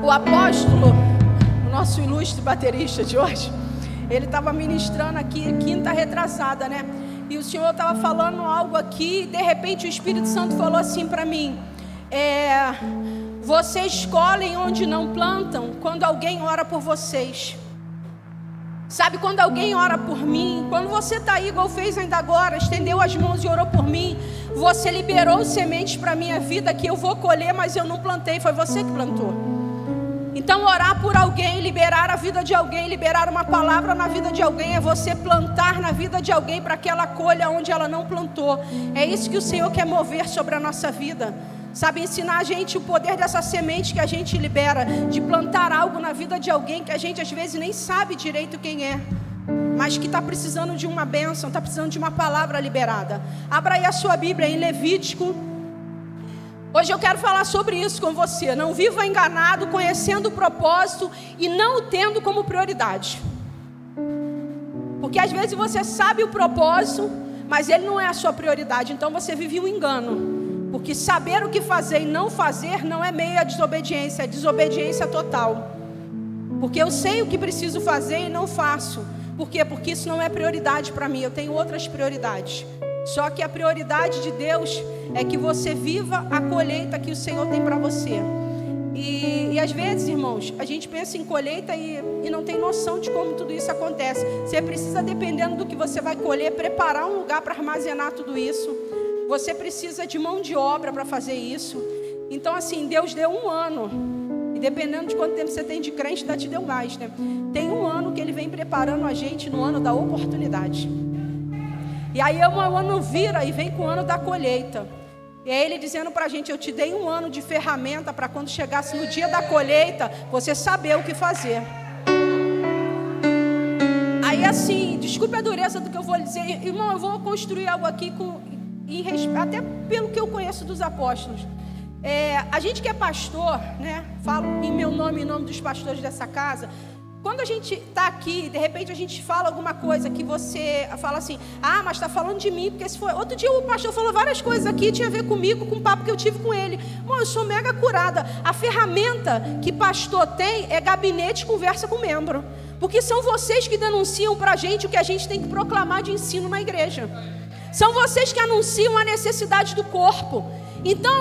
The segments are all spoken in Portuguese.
O apóstolo, o nosso ilustre baterista de hoje, ele estava ministrando aqui, quinta retrasada, né? E o Senhor estava falando algo aqui, e de repente o Espírito Santo falou assim para mim: vocês colhem onde não plantam quando alguém ora por vocês. Sabe, quando alguém ora por mim, quando você está aí, igual fez ainda agora, estendeu as mãos e orou por mim, você liberou sementes para a minha vida que eu vou colher, mas eu não plantei, foi você que plantou. Então orar por alguém, liberar a vida de alguém, liberar uma palavra na vida de alguém, é você plantar na vida de alguém para que ela colha onde ela não plantou. É isso que o Senhor quer mover sobre a nossa vida. Sabe, ensinar a gente o poder dessa semente que a gente libera, de plantar algo na vida de alguém que a gente às vezes nem sabe direito quem é, mas que está precisando de uma bênção, está precisando de uma palavra liberada. Abra aí a sua Bíblia em Levítico. Hoje eu quero falar sobre isso com você. Não viva enganado, conhecendo o propósito e não o tendo como prioridade. Porque às vezes você sabe o propósito, mas ele não é a sua prioridade, então você vive um engano. Porque saber o que fazer e não fazer não é meia desobediência, é desobediência total. Porque eu sei o que preciso fazer e não faço. Por quê? Porque isso não é prioridade para mim, eu tenho outras prioridades. Só que a prioridade de Deus é que você viva a colheita que o Senhor tem para você. E às vezes, irmãos, a gente pensa em colheita e não tem noção de como tudo isso acontece. Você precisa, dependendo do que você vai colher, preparar um lugar para armazenar tudo isso. Você precisa de mão de obra para fazer isso. Então assim, Deus deu 1 ano. E dependendo de quanto tempo você tem de crente, ainda te deu mais, né? Tem 1 ano que Ele vem preparando a gente no ano da oportunidade. E aí o ano vira e vem com o ano da colheita. E é Ele dizendo para a gente: eu te dei 1 ano de ferramenta para quando chegasse no dia da colheita, você saber o que fazer. Aí assim, desculpe a dureza do que eu vou dizer, irmão, eu vou construir algo aqui até pelo que eu conheço dos apóstolos. A gente que é pastor, né? Falo em meu nome e em nome dos pastores dessa casa. Quando a gente está aqui, de repente a gente fala alguma coisa que você fala assim: ah, mas está falando de mim, porque se for... Outro dia o pastor falou várias coisas aqui, tinha a ver comigo, com o papo que eu tive com ele. Bom, eu sou mega curada. A ferramenta que pastor tem é gabinete conversa com membro. Porque são vocês que denunciam para a gente o que a gente tem que proclamar de ensino na igreja. São vocês que anunciam a necessidade do corpo. Então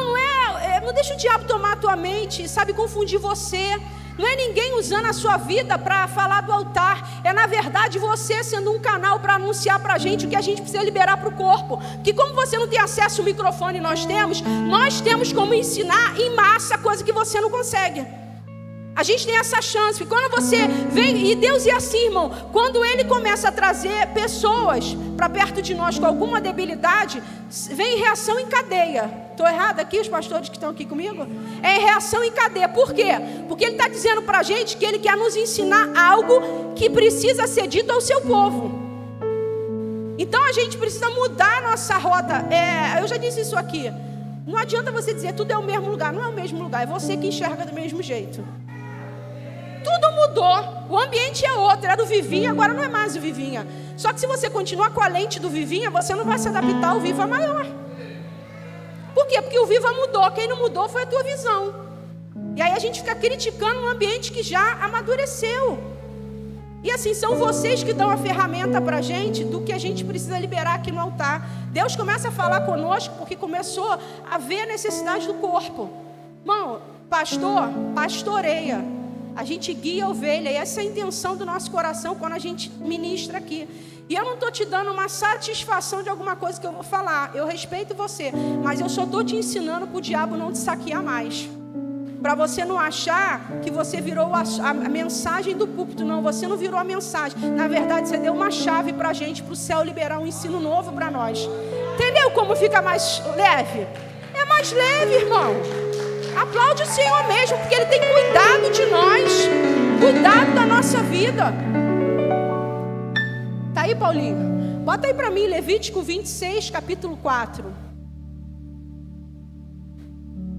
não deixa o diabo tomar a tua mente, sabe, confundir você. Não é ninguém usando a sua vida para falar do altar. É na verdade você sendo um canal para anunciar para a gente o que a gente precisa liberar para o corpo. Porque como você não tem acesso ao microfone, nós temos como ensinar em massa coisa que você não consegue. A gente tem essa chance. Quando você vem, e Deus é assim, irmão, quando Ele começa a trazer pessoas para perto de nós com alguma debilidade, vem reação em cadeia. Estou errada aqui, os pastores que estão aqui comigo? É reação em cadeia. Por quê? Porque Ele está dizendo para a gente que Ele quer nos ensinar algo que precisa ser dito ao seu povo. Então a gente precisa mudar a nossa rota. Eu já disse isso aqui. Não adianta você dizer tudo é o mesmo lugar. Não é o mesmo lugar, é você que enxerga do mesmo jeito. Tudo mudou, o ambiente é outro, era o Vivinha, agora não é mais o Vivinha. Só que se você continuar com a lente do Vivinha, você não vai se adaptar ao Viva maior. Por quê? Porque o Viva mudou, quem não mudou foi a tua visão. E aí a gente fica criticando um ambiente que já amadureceu. E assim, são vocês que dão a ferramenta para a gente do que a gente precisa liberar aqui no altar. Deus começa a falar conosco porque começou a ver a necessidade do corpo. Irmão, pastor, pastoreia. A gente guia a ovelha, e essa é a intenção do nosso coração quando a gente ministra aqui. E eu não estou te dando uma satisfação de alguma coisa que eu vou falar. Eu respeito você, mas eu só estou te ensinando para o diabo não te saquear mais. Para você não achar que você virou a mensagem do púlpito. Não, você não virou a mensagem. Na verdade, você deu uma chave para a gente, para o céu liberar um ensino novo para nós. Entendeu como fica mais leve? É mais leve, irmão. Aplaude o Senhor mesmo, porque Ele tem cuidado de nós, cuidado da nossa vida. Tá aí, Paulinho? Bota aí para mim, Levítico 26, capítulo 4.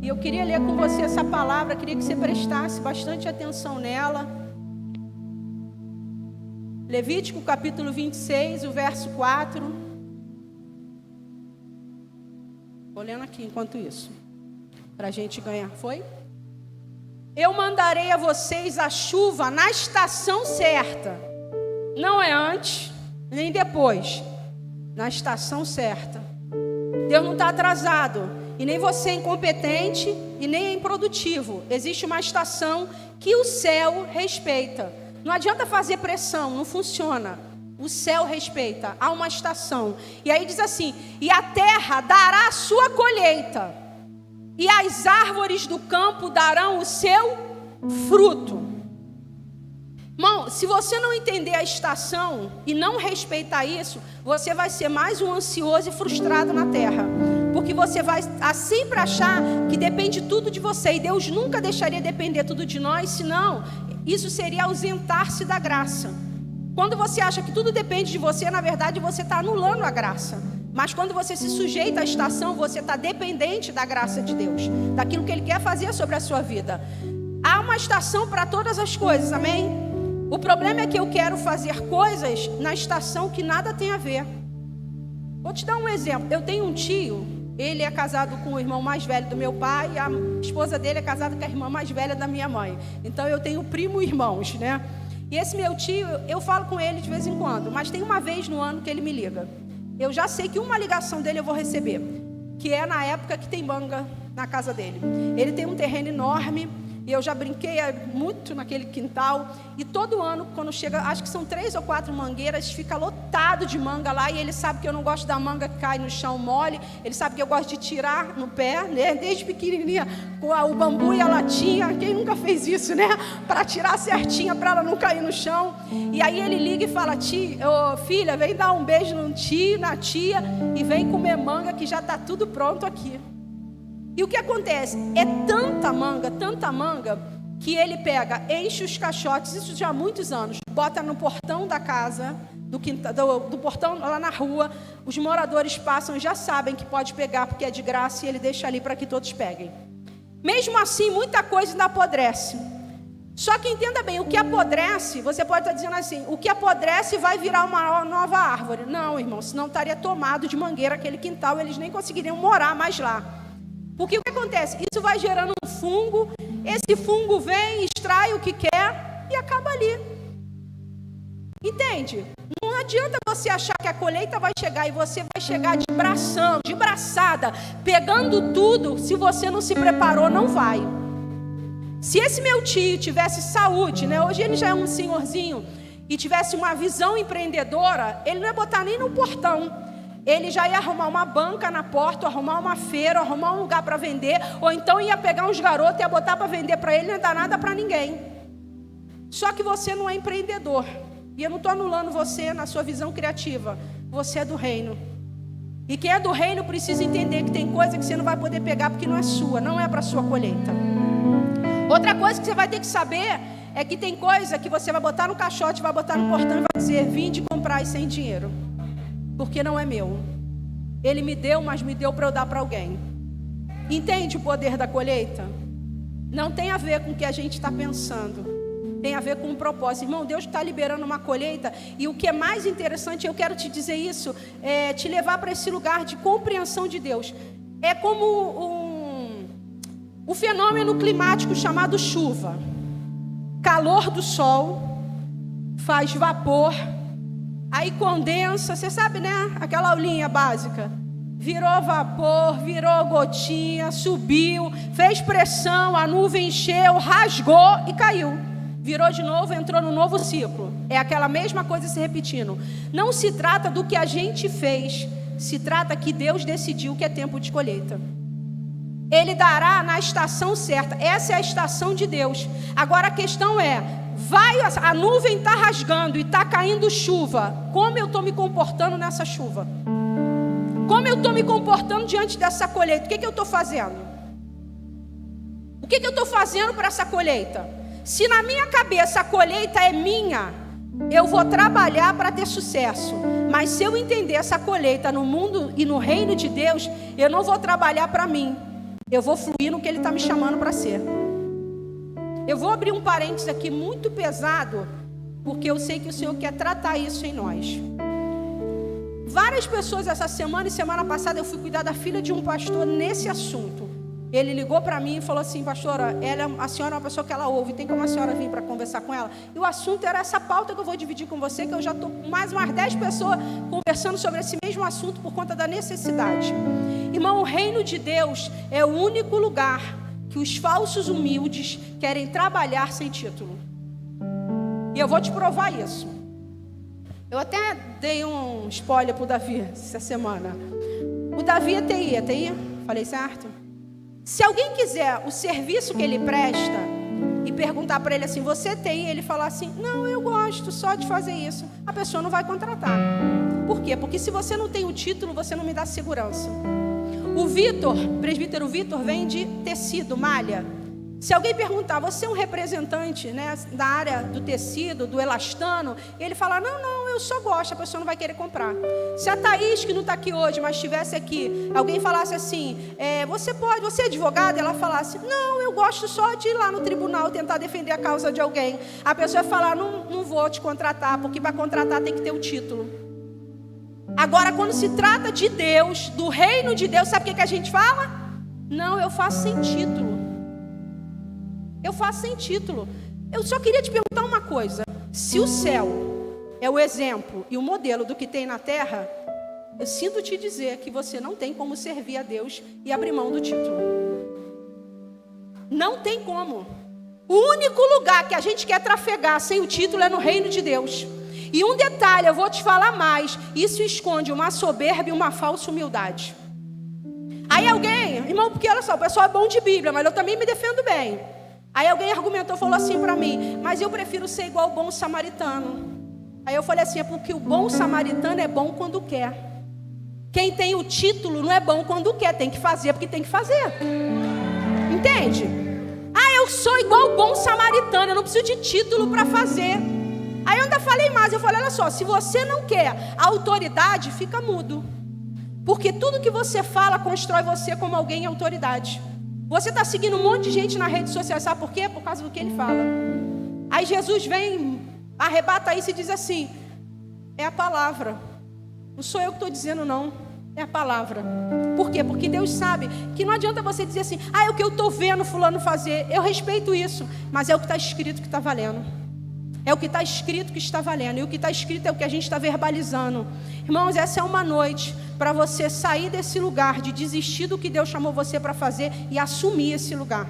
E eu queria ler com você essa palavra, queria que você prestasse bastante atenção nela. Levítico capítulo 26, o verso 4. Vou lendo aqui enquanto isso, para a gente ganhar. Foi? Eu mandarei a vocês a chuva na estação certa. Não é antes, nem depois. Na estação certa. Deus não está atrasado. E nem você é incompetente e nem é improdutivo. Existe uma estação que o céu respeita. Não adianta fazer pressão, não funciona. O céu respeita, há uma estação. E aí diz assim: e a terra dará a sua colheita, e as árvores do campo darão o seu fruto. Irmão, se você não entender a estação e não respeitar isso, você vai ser mais um ansioso e frustrado na terra. Porque você vai sempre achar que depende tudo de você. E Deus nunca deixaria depender tudo de nós, senão isso seria ausentar-se da graça. Quando você acha que tudo depende de você, na verdade você está anulando a graça. Mas quando você se sujeita à estação, você está dependente da graça de Deus, daquilo que Ele quer fazer sobre a sua vida. Há uma estação para todas as coisas, amém? O problema é que eu quero fazer coisas na estação que nada tem a ver. Vou te dar um exemplo. Eu tenho um tio, ele é casado com o irmão mais velho do meu pai, e a esposa dele é casada com a irmã mais velha da minha mãe. Então eu tenho primo e irmãos, né? E esse meu tio, eu falo com ele de vez em quando, mas tem uma vez no ano que ele me liga. Eu já sei que uma ligação dele eu vou receber, que é na época que tem manga na casa dele. Ele tem um terreno enorme, e eu já brinquei muito naquele quintal, e todo ano, quando chega, acho que são 3 ou 4 mangueiras, fica lotado de manga lá, e ele sabe que eu não gosto da manga que cai no chão mole, ele sabe que eu gosto de tirar no pé, né? Desde pequenininha, com o bambu e a latinha, quem nunca fez isso, né? Para tirar certinha, para ela não cair no chão. E aí ele liga e fala: filha, vem dar um beijo no tio, na tia, e vem comer manga que já está tudo pronto aqui. E o que acontece? É tanta manga, que ele pega, enche os caixotes, isso já há muitos anos, bota no portão da casa, do portão lá na rua, os moradores passam e já sabem que pode pegar, porque é de graça, e ele deixa ali para que todos peguem. Mesmo assim, muita coisa ainda apodrece. Só que entenda bem, o que apodrece, você pode estar dizendo assim: o que apodrece vai virar uma nova árvore. Não, irmão, senão estaria tomado de mangueira aquele quintal, eles nem conseguiriam morar mais lá. Porque o que acontece? Isso vai gerando um fungo, esse fungo vem, extrai o que quer e acaba ali. Entende? Não adianta você achar que a colheita vai chegar e você vai chegar de bração, de braçada, pegando tudo. Se você não se preparou, não vai. Se esse meu tio tivesse saúde, né? Hoje ele já é um senhorzinho, e tivesse uma visão empreendedora, ele não ia botar nem no portão. Ele já ia arrumar uma banca na porta, arrumar uma feira, arrumar um lugar para vender, ou então ia pegar uns garotos e ia botar para vender para ele, não ia dar nada para ninguém. Só que você não é empreendedor. E eu não estou anulando você na sua visão criativa. Você é do reino. E quem é do reino precisa entender que tem coisa que você não vai poder pegar porque não é sua, não é para a sua colheita. Outra coisa que você vai ter que saber é que tem coisa que você vai botar no caixote, vai botar no portão e vai dizer: vinde comprar isso sem dinheiro. Porque não é meu. Ele me deu, mas me deu para eu dar para alguém. Entende o poder da colheita? Não tem a ver com o que a gente está pensando. Tem a ver com um propósito. Irmão, Deus está liberando uma colheita. E o que é mais interessante, eu quero te dizer isso, é te levar para esse lugar de compreensão de Deus. É como um fenômeno climático chamado chuva. Calor do sol faz vapor, aí condensa, você sabe, né? Aquela aulinha básica. Virou vapor, virou gotinha, subiu, fez pressão, a nuvem encheu, rasgou e caiu. Virou de novo, entrou no novo ciclo. É aquela mesma coisa se repetindo. Não se trata do que a gente fez, se trata que Deus decidiu que é tempo de colheita. Ele dará na estação certa. Essa é a estação de Deus. Agora a questão é: a nuvem está rasgando e está caindo chuva. Como eu estou me comportando nessa chuva? Como eu estou me comportando diante dessa colheita? O que eu estou fazendo? O que eu estou fazendo para essa colheita? Se na minha cabeça a colheita é minha, eu vou trabalhar para ter sucesso. Mas se eu entender essa colheita no mundo e no reino de Deus, eu não vou trabalhar para mim. Eu vou fluir no que Ele está me chamando para ser. Eu vou abrir um parênteses aqui muito pesado, porque eu sei que o Senhor quer tratar isso em nós. Várias pessoas essa semana e semana passada eu fui cuidar da filha de um pastor nesse assunto. Ele ligou para mim e falou assim: pastora, a senhora é uma pessoa que ela ouve, tem como a senhora vir para conversar com ela? E o assunto era essa pauta que eu vou dividir com você, que eu já estou com mais umas 10 pessoas conversando sobre esse mesmo assunto por conta da necessidade. Irmão, o reino de Deus é o único lugar que os falsos humildes querem trabalhar sem título. E eu vou te provar isso. Eu até dei um spoiler pro Davi essa semana. O Davi é TI? Falei certo? Se alguém quiser o serviço que ele presta e perguntar para ele assim, você é TI? Ele falar assim, não, eu gosto só de fazer isso. A pessoa não vai contratar. Por quê? Porque se você não tem o título, você não me dá segurança. O presbítero Vitor, vende tecido, malha. Se alguém perguntar, você é um representante, né, da área do tecido, do elastano, e ele falar, não, eu só gosto, a pessoa não vai querer comprar. Se a Thaís, que não está aqui hoje, mas estivesse aqui, alguém falasse assim, você é advogada? Ela falasse, não, eu gosto só de ir lá no tribunal tentar defender a causa de alguém. A pessoa vai falar, não vou te contratar, porque para contratar tem que ter o título. Agora, quando se trata de Deus, do reino de Deus, sabe o que a gente fala? Não, eu faço sem título. Eu faço sem título. Eu só queria te perguntar uma coisa. Se o céu é o exemplo e o modelo do que tem na terra, eu sinto te dizer que você não tem como servir a Deus e abrir mão do título. Não tem como. O único lugar que a gente quer trafegar sem o título é no reino de Deus. E um detalhe, eu vou te falar mais. Isso esconde uma soberba e uma falsa humildade. Aí alguém, irmão, porque olha só, o pessoal é bom de Bíblia, mas eu também me defendo bem. Aí alguém argumentou, falou assim para mim, mas eu prefiro ser igual o bom samaritano. Aí eu falei assim, é porque o bom samaritano é bom quando quer. Quem tem o título não é bom quando quer, tem que fazer porque tem que fazer. Entende? Eu sou igual o bom samaritano, eu não preciso de título para fazer. Aí eu ainda falei mais, eu falei, olha só, se você não quer autoridade, fica mudo. Porque tudo que você fala constrói você como alguém em autoridade. Você está seguindo um monte de gente na rede social, sabe por quê? Por causa do que ele fala. Aí Jesus vem, arrebata isso e diz assim, é a palavra. Não sou eu que estou dizendo não, é a palavra. Por quê? Porque Deus sabe que não adianta você dizer assim, é o que eu estou vendo fulano fazer. Eu respeito isso, mas é o que está escrito que está valendo. É o que está escrito que está valendo. E o que está escrito é o que a gente está verbalizando. Irmãos, essa é uma noite para você sair desse lugar de desistir do que Deus chamou você para fazer e assumir esse lugar.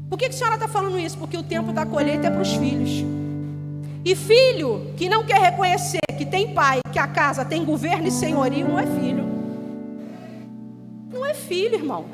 Por que a senhora está falando isso? Porque o tempo da colheita é para os filhos. E filho que não quer reconhecer que tem pai, que a casa tem governo e senhorio, não é filho. Não é filho, irmão.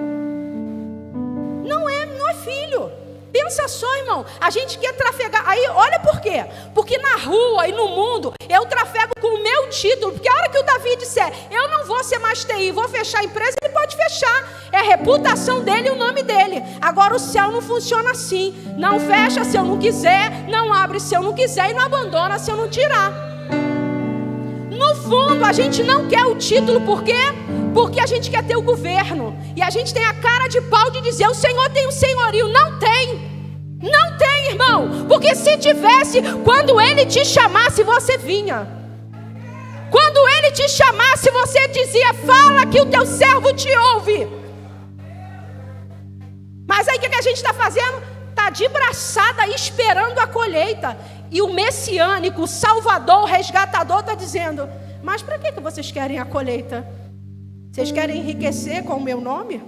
Não é filho. Pensa só, irmão, a gente quer trafegar. Aí, olha por quê? Porque na rua e no mundo, eu trafego com o meu título. Porque a hora que o Davi disser, eu não vou ser mais TI, vou fechar a empresa, ele pode fechar. É a reputação dele e o nome dele. Agora o céu não funciona assim. Não fecha se eu não quiser, não abre se eu não quiser e não abandona se eu não tirar. No fundo, a gente não quer o título, por quê? Porque a gente quer ter o governo. E a gente tem a cara de pau de dizer, o Senhor tem o senhorio. Não tem. Não tem, irmão. Porque se tivesse, quando Ele te chamasse, você vinha. Quando Ele te chamasse, você dizia, fala que o teu servo te ouve. Mas aí o que a gente está fazendo? Está de braçada esperando a colheita. E o messiânico, o salvador, o resgatador está dizendo, mas para que vocês querem a colheita? Vocês querem enriquecer com o meu nome?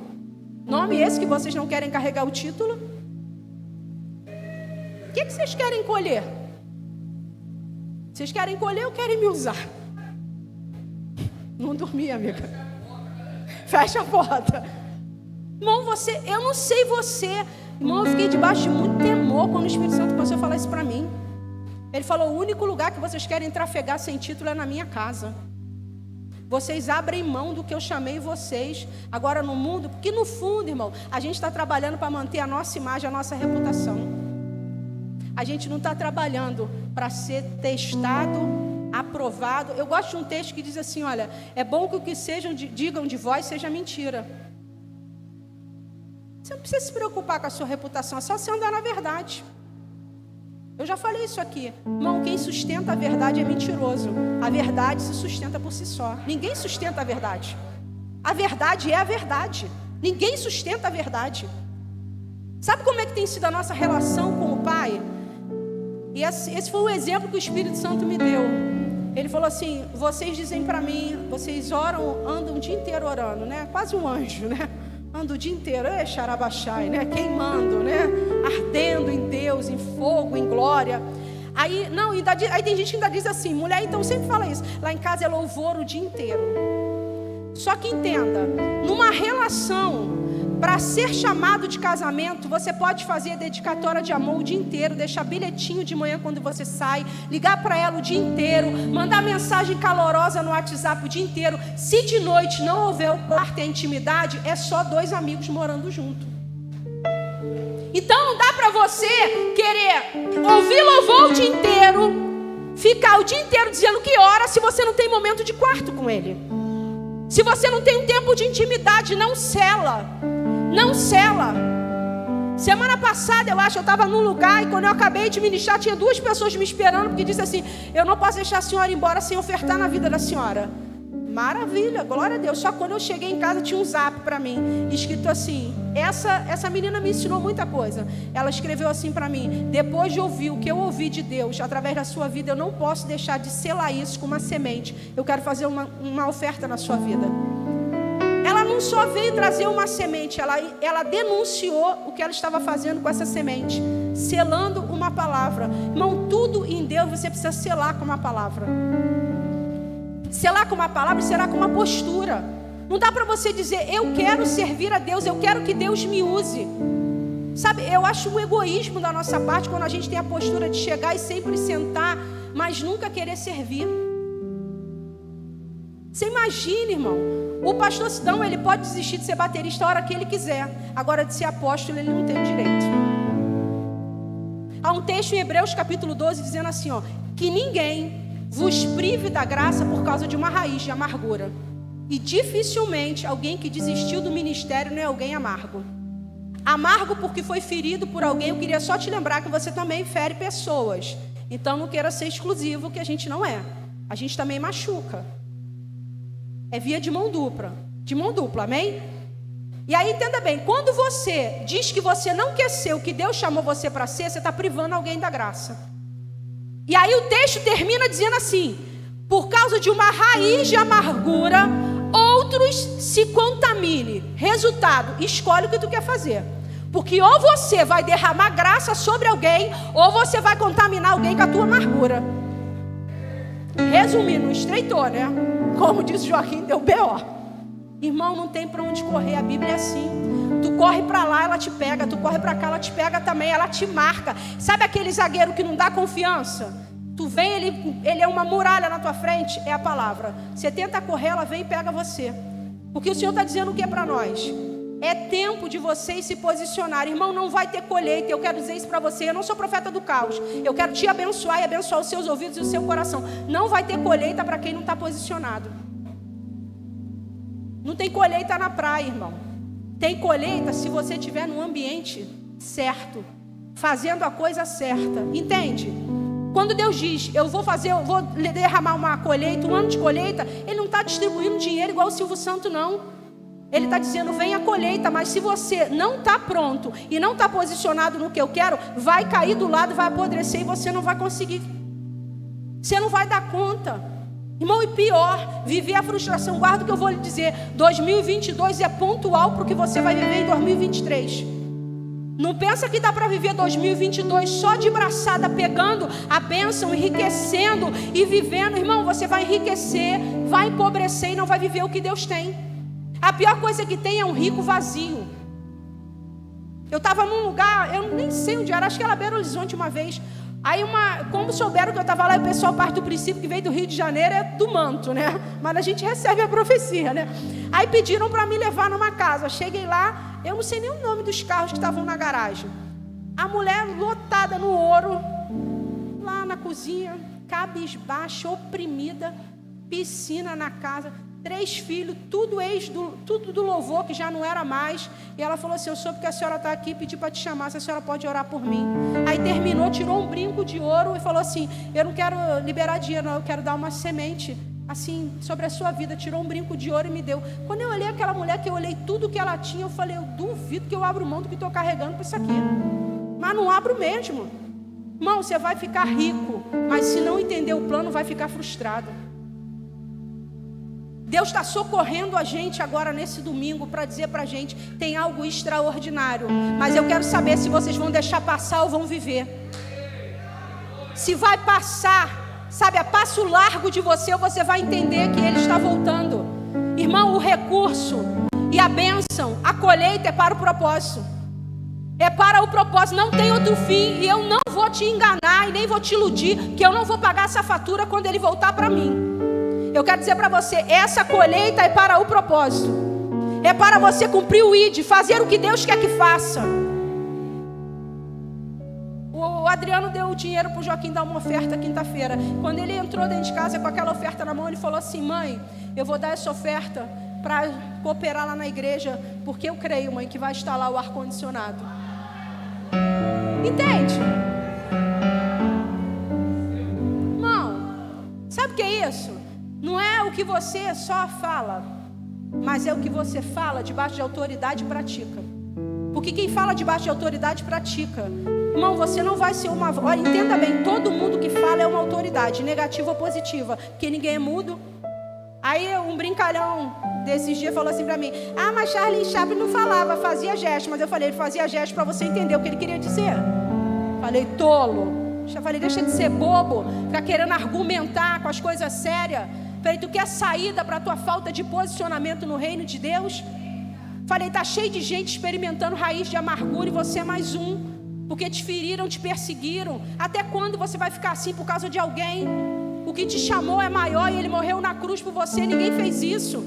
Nome esse que vocês não querem carregar o título? O que vocês querem colher? Vocês querem colher ou querem me usar? Não dormi, amiga. Fecha a porta. Irmão, eu não sei você. Irmão, eu fiquei debaixo de muito temor quando o Espírito Santo começou a falar isso para mim. Ele falou, o único lugar que vocês querem trafegar sem título é na minha casa. Vocês abrem mão do que eu chamei vocês agora no mundo, porque no fundo, irmão, a gente está trabalhando para manter a nossa imagem, a nossa reputação. A gente não está trabalhando para ser testado, aprovado. Eu gosto de um texto que diz assim, olha, é bom que o que digam de vós seja mentira. Você não precisa se preocupar com a sua reputação, é só você andar na verdade. Eu já falei isso aqui. Irmão, quem sustenta a verdade é mentiroso. A verdade se sustenta por si só. Ninguém sustenta a verdade. A verdade é a verdade. Ninguém sustenta a verdade. Sabe como é que tem sido a nossa relação com o Pai? E esse foi o exemplo que o Espírito Santo me deu. Ele falou assim: vocês dizem para mim, vocês oram, andam o dia inteiro orando, né? Quase um anjo, né? Anda o dia inteiro, xarabachai, né? Queimando, né? Ardendo em Deus, em fogo, em glória. Aí tem gente que ainda diz assim, mulher então sempre fala isso, lá em casa é louvor o dia inteiro. Só que entenda, numa relação, para ser chamado de casamento, você pode fazer dedicatória de amor o dia inteiro, deixar bilhetinho de manhã quando você sai, ligar para ela o dia inteiro, mandar mensagem calorosa no WhatsApp o dia inteiro. Se de noite não houver o quarto e a intimidade, é só 2 amigos morando junto. Então não dá para você querer ouvir louvor o dia inteiro, ficar o dia inteiro dizendo que ora, se você não tem momento de quarto com ele. Se você não tem um tempo de intimidade, não sela. Não sela. Semana passada, eu estava num lugar e quando eu acabei de ministrar, tinha 2 pessoas me esperando, porque disse assim: eu não posso deixar a senhora ir embora sem ofertar na vida da senhora. Maravilha, glória a Deus. Só quando eu cheguei em casa tinha um zap para mim, escrito assim. Essa menina me ensinou muita coisa. Ela escreveu assim para mim: depois de ouvir o que eu ouvi de Deus através da sua vida, eu não posso deixar de selar isso com uma semente. Eu quero fazer uma oferta na sua vida. Ela não só veio trazer uma semente, ela denunciou o que ela estava fazendo com essa semente, selando uma palavra. Irmão, tudo em Deus você precisa selar com uma palavra. Selar com uma palavra e selar com uma postura. Não dá para você dizer: eu quero servir a Deus, eu quero que Deus me use. Sabe, eu acho um egoísmo da nossa parte quando a gente tem a postura de chegar e sempre sentar, mas nunca querer servir. Você imagina, irmão, o pastor Sidão, ele pode desistir de ser baterista a hora que ele quiser. Agora, de ser apóstolo, ele não tem o direito. Há um texto em Hebreus capítulo 12 dizendo assim, que ninguém vos prive da graça por causa de uma raiz de amargura. E dificilmente alguém que desistiu do ministério não é alguém amargo. Amargo porque foi ferido por alguém. Eu queria só te lembrar que você também fere pessoas. Então não queira ser exclusivo, que a gente não é. A gente também machuca. É via de mão dupla, amém? E aí entenda bem, quando você diz que você não quer ser o que Deus chamou você para ser, você está privando alguém da graça. E aí o texto termina dizendo assim: por causa de uma raiz de amargura, outros se contamine. Resultado, escolhe o que tu quer fazer. Porque ou você vai derramar graça sobre alguém, ou você vai contaminar alguém com a tua amargura. Resumindo, estreitou, né? Como diz Joaquim, deu B.O. Irmão, não tem para onde correr, a Bíblia é assim. Tu corre para lá, ela te pega. Tu corre para cá, ela te pega também, ela te marca. Sabe aquele zagueiro que não dá confiança? Tu vem, ele é uma muralha na tua frente, é a palavra. Você tenta correr, ela vem e pega você. Porque o Senhor está dizendo o que é para nós? É tempo de vocês se posicionarem. Irmão, não vai ter colheita. Eu quero dizer isso para você. Eu não sou profeta do caos. Eu quero te abençoar e abençoar os seus ouvidos e o seu coração. Não vai ter colheita para quem não está posicionado. Não tem colheita na praia, irmão. Tem colheita se você estiver no ambiente certo, fazendo a coisa certa. Entende? Quando Deus diz, eu vou derramar uma colheita, um ano de colheita, Ele não está distribuindo dinheiro igual o Silvio Santo, não. Ele está dizendo, vem a colheita, mas se você não está pronto e não está posicionado no que eu quero, vai cair do lado, vai apodrecer e você não vai conseguir. Você não vai dar conta. Irmão, e pior, viver a frustração. Guarda o que eu vou lhe dizer. 2022 é pontual para o que você vai viver em 2023. Não pensa que dá para viver 2022 só de braçada, pegando a bênção, enriquecendo e vivendo. Irmão, você vai enriquecer, vai empobrecer e não vai viver o que Deus tem. A pior coisa que tem é um rico vazio. Eu estava num lugar, eu nem sei onde era, acho que era Belo Horizonte uma vez. Aí como souberam que eu estava lá, o pessoal parte do princípio que veio do Rio de Janeiro é do manto, né? Mas a gente recebe a profecia, né? Aí pediram para me levar numa casa. Cheguei lá, eu não sei nem o nome dos carros que estavam na garagem. A mulher lotada no ouro, lá na cozinha, cabisbaixa, oprimida, piscina na casa. 3 filhos, tudo do louvor, que já não era mais. E ela falou assim: eu soube que a senhora está aqui, pedi para te chamar, se a senhora pode orar por mim. Aí terminou, tirou um brinco de ouro e falou assim: eu não quero liberar dinheiro, não, eu quero dar uma semente assim sobre a sua vida. Tirou um brinco de ouro e me deu. Quando eu olhei aquela mulher, que eu olhei tudo que ela tinha, eu falei: eu duvido que eu abro mão do que estou carregando para isso aqui. Mas não abro mesmo. Irmão, você vai ficar rico, mas se não entender o plano, vai ficar frustrado. Deus está socorrendo a gente agora nesse domingo para dizer para a gente: tem algo extraordinário, mas eu quero saber se vocês vão deixar passar ou vão viver. Se vai passar, sabe, a passo largo de você, ou você vai entender que Ele está voltando. Irmão, o recurso e a bênção, a colheita é para o propósito. É para o propósito, não tem outro fim. E eu não vou te enganar e nem vou te iludir que eu não vou pagar essa fatura quando Ele voltar para mim. Eu quero dizer para você, essa colheita é para o propósito. É para você cumprir o ID, fazer o que Deus quer que faça. O Adriano deu o dinheiro para o Joaquim dar uma oferta quinta-feira. Quando ele entrou dentro de casa com aquela oferta na mão, ele falou assim: mãe, eu vou dar essa oferta para cooperar lá na igreja, porque eu creio, mãe, que vai instalar o ar-condicionado. Entende? Irmão, sabe o que é isso? Não é o que você só fala, mas é o que você fala debaixo de autoridade e pratica. Porque quem fala debaixo de autoridade pratica. Irmão, você não vai ser uma... Olha, entenda bem, todo mundo que fala é uma autoridade, negativa ou positiva, porque ninguém é mudo. Aí um brincalhão desses dias falou assim pra mim: ah, mas Charlie Chaplin não falava, fazia gesto. Mas eu falei: ele fazia gesto para você entender o que ele queria dizer. Falei: tolo. Já falei: deixa de ser bobo, ficar querendo argumentar com as coisas sérias. Falei: tu quer saída para a tua falta de posicionamento no reino de Deus? Falei: tá cheio de gente experimentando raiz de amargura e você é mais um, porque te feriram, te perseguiram. Até quando você vai ficar assim por causa de alguém? O que te chamou é maior e Ele morreu na cruz por você, ninguém fez isso.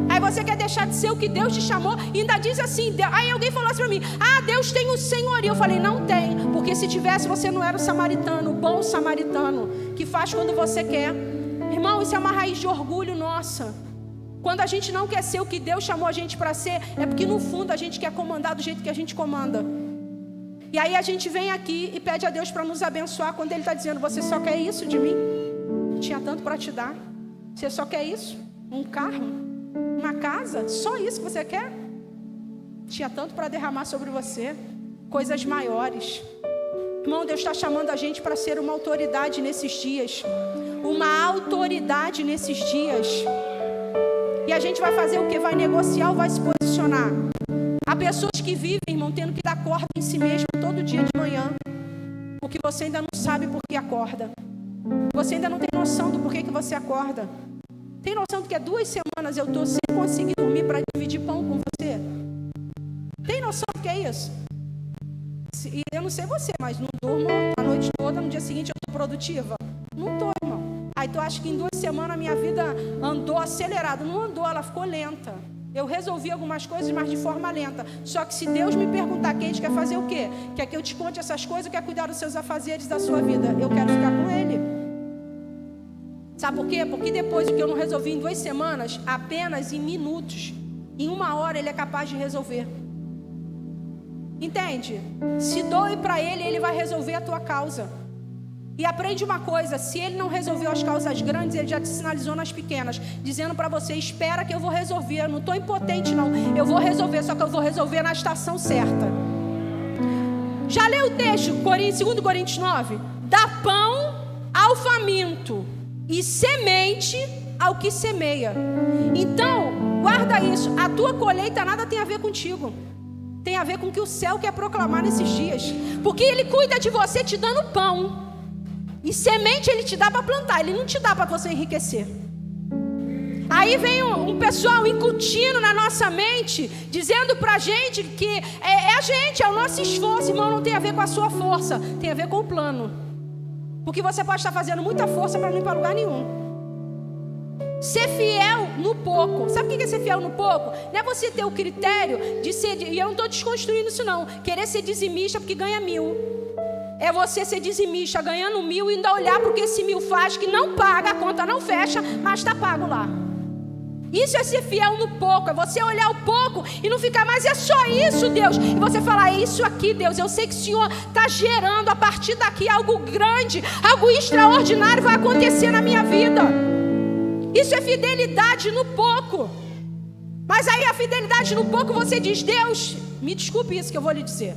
Aí você quer deixar de ser o que Deus te chamou e ainda diz assim. Aí alguém falou assim para mim: ah, Deus tem o senhorio. Eu falei: não tem, porque se tivesse você não era o samaritano, o bom samaritano, que faz quando você quer. Irmão, isso é uma raiz de orgulho nossa. Quando a gente não quer ser o que Deus chamou a gente para ser, é porque no fundo a gente quer comandar do jeito que a gente comanda. E aí a gente vem aqui e pede a Deus para nos abençoar, quando Ele está dizendo: você só quer isso de mim? Tinha tanto para te dar. Você só quer isso? Um carro? Uma casa? Só isso que você quer? Tinha tanto para derramar sobre você. Coisas maiores. Irmão, Deus está chamando a gente para ser uma autoridade nesses dias. Uma autoridade nesses dias. E a gente vai fazer o que? Vai negociar ou vai se posicionar? Há pessoas que vivem, irmão, tendo que dar corda em si mesmo todo dia de manhã, porque você ainda não sabe por que acorda. Você ainda não tem noção do porquê que você acorda. Tem noção do que 2 semanas eu estou sem conseguir dormir para dividir pão com você? Tem noção do que é isso? E eu não sei você, mas não durmo a noite toda, no dia seguinte eu estou produtiva? Não estou, irmão. Aí tu acha que em 2 semanas a minha vida andou acelerada? Não andou, ela ficou lenta. Eu resolvi algumas coisas, mas de forma lenta. Só que se Deus me perguntar: Kate, quer fazer o quê? Quer que eu te conte essas coisas ou quer cuidar dos seus afazeres da sua vida? Eu quero ficar com Ele. Sabe por quê? Porque depois do que eu não resolvi em 2 semanas, apenas em minutos, em 1 hora Ele é capaz de resolver. Entende? Se doe para Ele, Ele vai resolver a tua causa. E aprende uma coisa: se Ele não resolveu as causas grandes, Ele já te sinalizou nas pequenas, dizendo para você: espera que eu vou resolver. Eu não estou impotente não, eu vou resolver, só que eu vou resolver na estação certa. Já leu o texto, 2 Coríntios 9? Dá pão ao faminto e semente ao que semeia. Então, guarda isso, a tua colheita nada tem a ver contigo. Tem a ver com o que o céu quer proclamar nesses dias. Porque Ele cuida de você te dando pão. E semente Ele te dá para plantar, Ele não te dá para você enriquecer. Aí vem um pessoal incutindo na nossa mente, dizendo pra gente que a gente, é o nosso esforço. Irmão, não tem a ver com a sua força, tem a ver com o plano. Porque você pode estar fazendo muita força para não ir para lugar nenhum. Ser fiel no pouco. Sabe o que é ser fiel no pouco? Não é você ter o critério de ser, e eu não estou desconstruindo isso não, querer ser dizimista porque ganha 1.000. É você ser dizimista ganhando 1.000 e ainda olhar para o que esse 1.000 faz, que não paga, a conta não fecha, mas está pago lá. Isso é ser fiel no pouco, é você olhar o pouco e não ficar, mas é só isso, Deus. E você falar, é isso aqui, Deus. Eu sei que o Senhor está gerando a partir daqui algo grande, algo extraordinário vai acontecer na minha vida. Isso é fidelidade no pouco. Mas aí a fidelidade no pouco você diz, Deus, me desculpe isso que eu vou lhe dizer.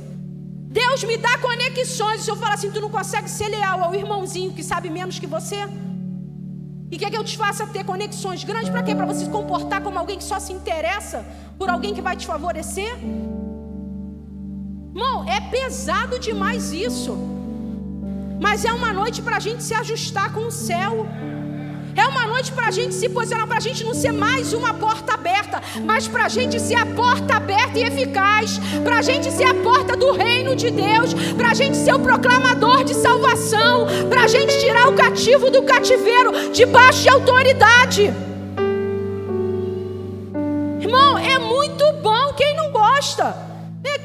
Deus me dá conexões. E se eu falar assim, tu não consegue ser leal ao irmãozinho que sabe menos que você? E quer que eu te faça ter conexões grandes para quê? Para você se comportar como alguém que só se interessa por alguém que vai te favorecer? Irmão, é pesado demais isso. Mas é uma noite para a gente se ajustar com o céu. É uma noite para a gente se posicionar, para a gente não ser mais uma porta aberta, mas para a gente ser a porta aberta e eficaz, para a gente ser a porta do reino de Deus, para a gente ser o proclamador de salvação, para a gente tirar o cativo do cativeiro, debaixo de autoridade. Irmão, é muito bom. Quem não gosta?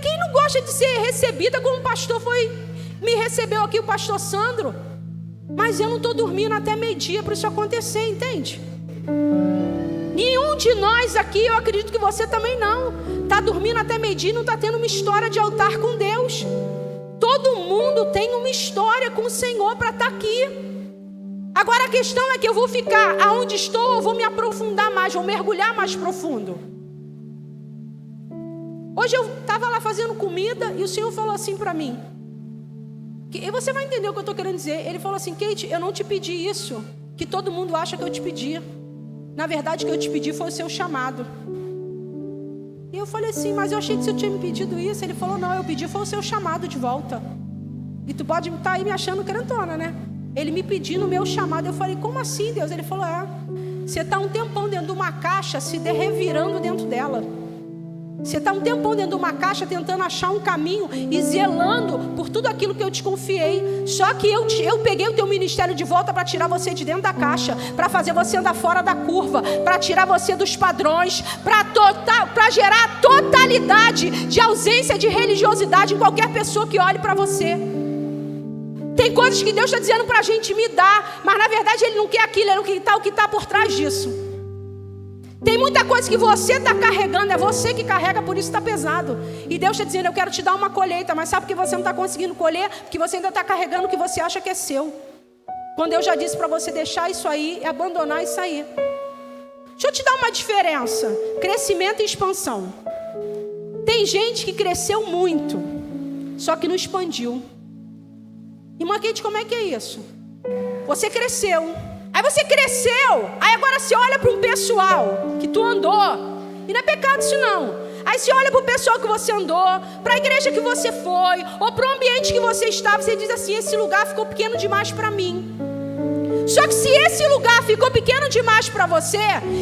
Quem não gosta de ser recebida como o pastor me recebeu aqui, o pastor Sandro? Mas eu não estou dormindo até meio-dia para isso acontecer, entende? Nenhum de nós aqui, eu acredito que você também não, está dormindo até meio-dia e não está tendo uma história de altar com Deus. Todo mundo tem uma história com o Senhor para estar aqui. Agora a questão é que eu vou ficar aonde estou, ou vou me aprofundar mais, vou mergulhar mais profundo. Hoje eu estava lá fazendo comida e o Senhor falou assim para mim. E você vai entender o que eu estou querendo dizer. Ele falou assim, Kate, eu não te pedi isso que todo mundo acha que eu te pedi. Na verdade, o que eu te pedi foi o seu chamado. E eu falei assim, mas eu achei que você tinha me pedido isso. Ele falou, não, eu pedi foi o seu chamado de volta. E tu pode estar aí me achando crentona, né? Ele me pedindo o meu chamado. Eu falei, como assim, Deus? Ele falou, você está um tempão dentro de uma caixa, se revirando dentro dela. Você está um tempão dentro de uma caixa tentando achar um caminho e zelando por tudo aquilo que eu te confiei. Só que eu peguei o teu ministério de volta para tirar você de dentro da caixa, para fazer você andar fora da curva, para tirar você dos padrões, para gerar a totalidade de ausência de religiosidade em qualquer pessoa que olhe para você. Tem coisas que Deus está dizendo para a gente me dar, mas na verdade Ele não quer aquilo, Ele não quer o que está por trás disso. Tem muita coisa que você está carregando, é você que carrega, por isso está pesado. E Deus está dizendo, eu quero te dar uma colheita, mas sabe por que você não está conseguindo colher? Porque você ainda está carregando o que você acha que é seu. Quando eu já disse para você deixar isso aí, é abandonar e sair. Deixa eu te dar uma diferença, crescimento e expansão. Tem gente que cresceu muito, só que não expandiu. Irmã Kate, como é que é isso? Você cresceu. Aí você cresceu, aí agora você olha para um pessoal que tu andou, e não é pecado isso não. Aí você olha para o pessoal que você andou, para a igreja que você foi, ou para o ambiente que você estava, você diz assim, esse lugar ficou pequeno demais para mim. Só que se esse lugar ficou pequeno demais para você,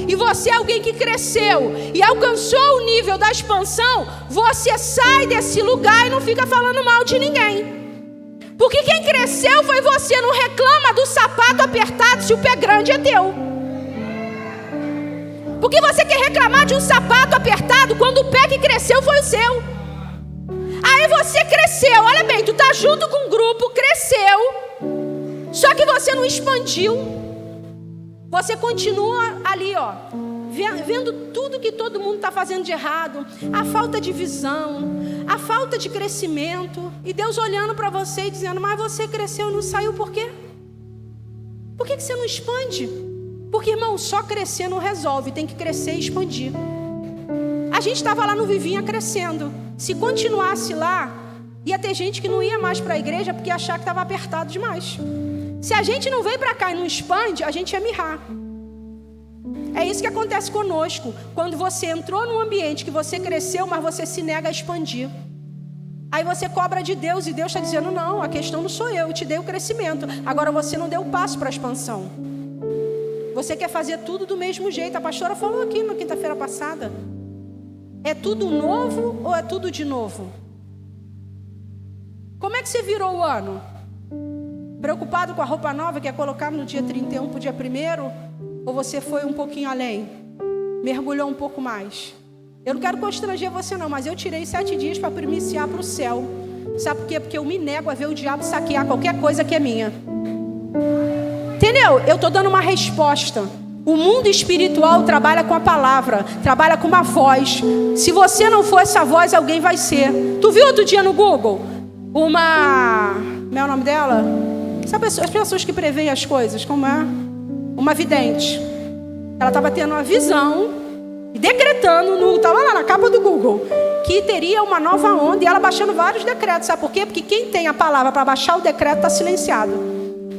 e você é alguém que cresceu e alcançou o nível da expansão, você sai desse lugar e não fica falando mal de ninguém. Porque quem cresceu foi você, não reclama do sapato apertado se o pé grande é teu. Porque você quer reclamar de um sapato apertado quando o pé que cresceu foi o seu. Aí você cresceu, olha bem, tu tá junto com um grupo, cresceu, só que você não expandiu. Você continua ali, vendo tudo que todo mundo está fazendo de errado, a falta de visão, a falta de crescimento, e Deus olhando para você e dizendo, mas você cresceu e não saiu por quê? Por que você não expande? Porque, irmão, só crescer não resolve, tem que crescer e expandir. A gente estava lá no Vivinha crescendo, se continuasse lá, ia ter gente que não ia mais para a igreja porque ia achar que estava apertado demais. Se a gente não vem para cá e não expande, a gente ia mirrar. É isso que acontece conosco, quando você entrou num ambiente que você cresceu, mas você se nega a expandir. Aí você cobra de Deus, e Deus está dizendo, não, a questão não sou eu te dei o crescimento, agora você não deu o passo para a expansão. Você quer fazer tudo do mesmo jeito, a pastora falou aqui na quinta-feira passada. É tudo novo ou é tudo de novo? Como é que você virou o ano? Preocupado com a roupa nova que é colocar no dia 31 para o dia 1º? Ou você foi um pouquinho além? Mergulhou um pouco mais? Eu não quero constranger você não, mas eu tirei 7 dias para primiciar para o céu. Sabe por quê? Porque eu me nego a ver o diabo saquear qualquer coisa que é minha. Entendeu? Eu estou dando uma resposta. O mundo espiritual trabalha com a palavra, trabalha com uma voz. Se você não for essa voz, alguém vai ser. Tu viu outro dia no Google? Como é o nome dela? Sabe as pessoas que preveem as coisas? Como é? Uma vidente. Ela estava tendo uma visão e decretando, estava lá na capa do Google, que teria uma nova onda, e ela baixando vários decretos. Sabe por quê? Porque quem tem a palavra para baixar o decreto está silenciado.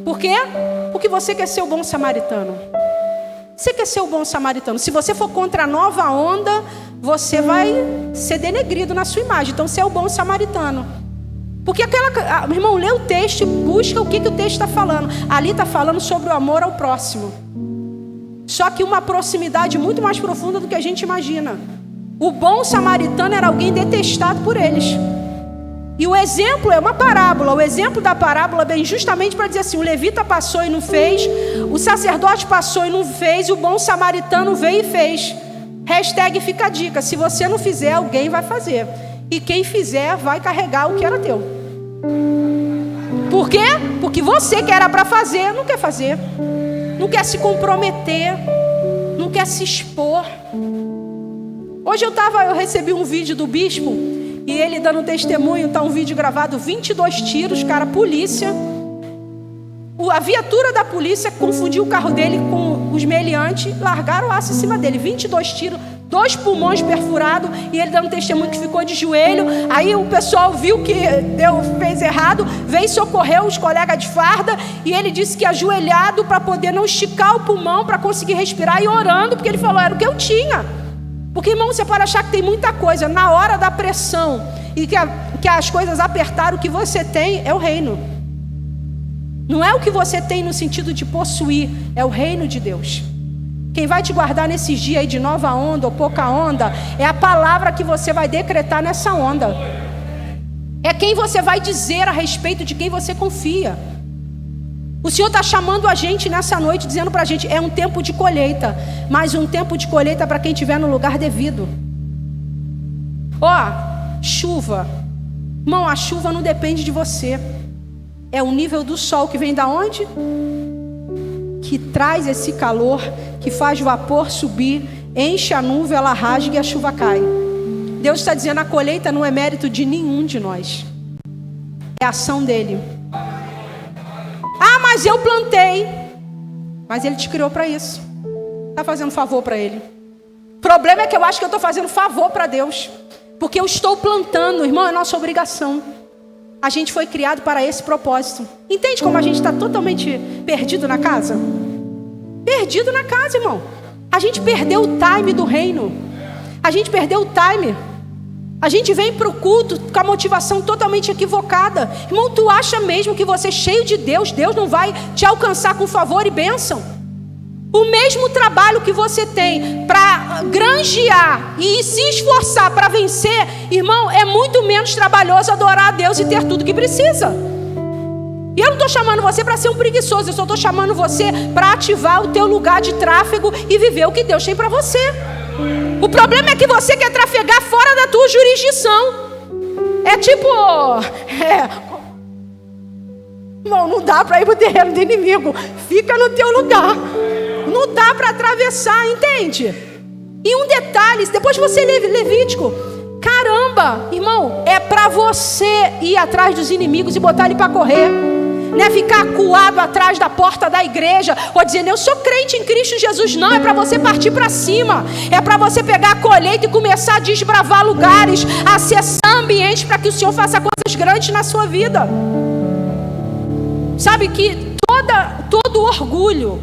Por quê? Porque você quer ser o bom samaritano. Você quer ser o bom samaritano. Se você for contra a nova onda, você vai ser denegrido na sua imagem. Então você é o bom samaritano. Porque meu irmão, lê o texto e busca o que o texto está falando. Ali está falando sobre o amor ao próximo. Só que uma proximidade muito mais profunda do que a gente imagina. O bom samaritano era alguém detestado por eles. E o exemplo é uma parábola. O exemplo da parábola vem justamente para dizer assim: o levita passou e não fez, o sacerdote passou e não fez, e o bom samaritano veio e fez. Hashtag fica a dica: se você não fizer, alguém vai fazer. E quem fizer vai carregar o que era teu. Por quê? Porque você que era para fazer, não quer fazer. Não quer se comprometer. Não quer se expor. Hoje eu recebi um vídeo do bispo, e ele dando testemunho, tá um vídeo gravado, 22 tiros, cara, polícia. A viatura da polícia confundiu o carro dele com os meliantes, largaram o aço em cima dele, 22 tiros, 2 pulmões perfurados, e ele dando testemunho que ficou de joelho. Aí o pessoal viu que fez errado, veio socorrer os colegas de farda, e ele disse que ajoelhado para poder não esticar o pulmão, para conseguir respirar, e orando, porque ele falou, era o que eu tinha. Porque, irmão, você pode achar que tem muita coisa. Na hora da pressão e que as coisas apertaram, o que você tem é o reino. Não é o que você tem no sentido de possuir, é o reino de Deus. Quem vai te guardar nesses dias aí de nova onda ou pouca onda é a palavra que você vai decretar nessa onda. É quem você vai dizer a respeito de quem você confia. O Senhor está chamando a gente nessa noite, dizendo para a gente, é um tempo de colheita, mas um tempo de colheita para quem estiver no lugar devido. Chuva. Irmão, a chuva não depende de você. É o nível do sol que vem da onde? Que traz esse calor, que faz vapor subir, enche a nuvem, ela rasga e a chuva cai. Deus está dizendo, a colheita não é mérito de nenhum de nós. É a ação dele. Mas eu plantei. Mas ele te criou para isso. Está fazendo favor para ele. O problema é que eu acho que eu estou fazendo favor para Deus. Porque eu estou plantando, irmão, é nossa obrigação. A gente foi criado para esse propósito. Entende como a gente está totalmente perdido na casa? Perdido na casa, irmão. A gente perdeu o time do reino. A gente perdeu o time. A gente vem para o culto com a motivação totalmente equivocada. Irmão, tu acha mesmo que você cheio de Deus, Deus não vai te alcançar com favor e bênção? O mesmo trabalho que você tem para granjear e se esforçar para vencer, irmão, é muito menos trabalhoso adorar a Deus e ter tudo que precisa. E eu não estou chamando você para ser um preguiçoso, eu só estou chamando você para ativar o teu lugar de tráfego e viver o que Deus tem para você. O problema é que você quer trafegar fora da tua jurisdição. É tipo... não dá para ir para o terreno do inimigo. Fica no teu lugar. Não dá para atravessar, entende? E um detalhe, depois você lê Levítico. Caramba, irmão, é para você ir atrás dos inimigos e botar ele para correr. Não é ficar acuado atrás da porta da igreja ou dizendo, eu sou crente em Cristo Jesus. Não, é para você partir para cima. É para você pegar a colheita e começar a desbravar lugares, a acessar ambientes para que o Senhor faça coisas grandes na sua vida. Sabe que todo orgulho,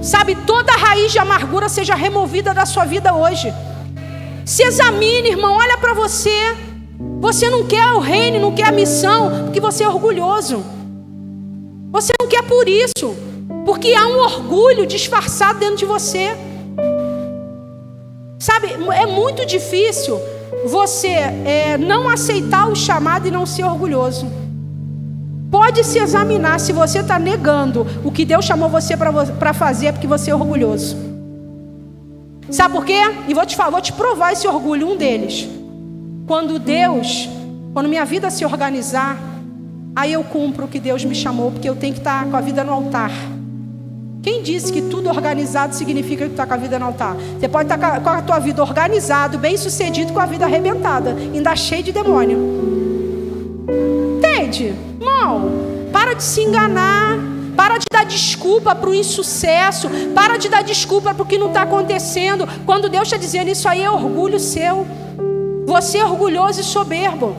sabe, toda raiz de amargura seja removida da sua vida hoje. Se examine, irmão, olha para você. Você não quer o reino, não quer a missão, porque você é orgulhoso. Você não quer por isso, porque há um orgulho disfarçado dentro de você. Sabe, é muito difícil você não aceitar o chamado e não ser orgulhoso. Pode se examinar se você está negando o que Deus chamou você para fazer, é porque você é orgulhoso. Sabe por quê? E vou te provar esse orgulho, um deles. Quando minha vida se organizar, aí eu cumpro o que Deus me chamou, porque eu tenho que estar com a vida no altar. Quem disse que tudo organizado significa que tu está com a vida no altar? Você pode estar com a tua vida organizado, bem sucedido, com a vida arrebentada, ainda cheio de demônio. Entende? Irmão, para de se enganar. Para de dar desculpa para o insucesso. Para de dar desculpa para o que não está acontecendo. Quando Deus está dizendo isso aí, é orgulho seu. Você é orgulhoso e soberbo.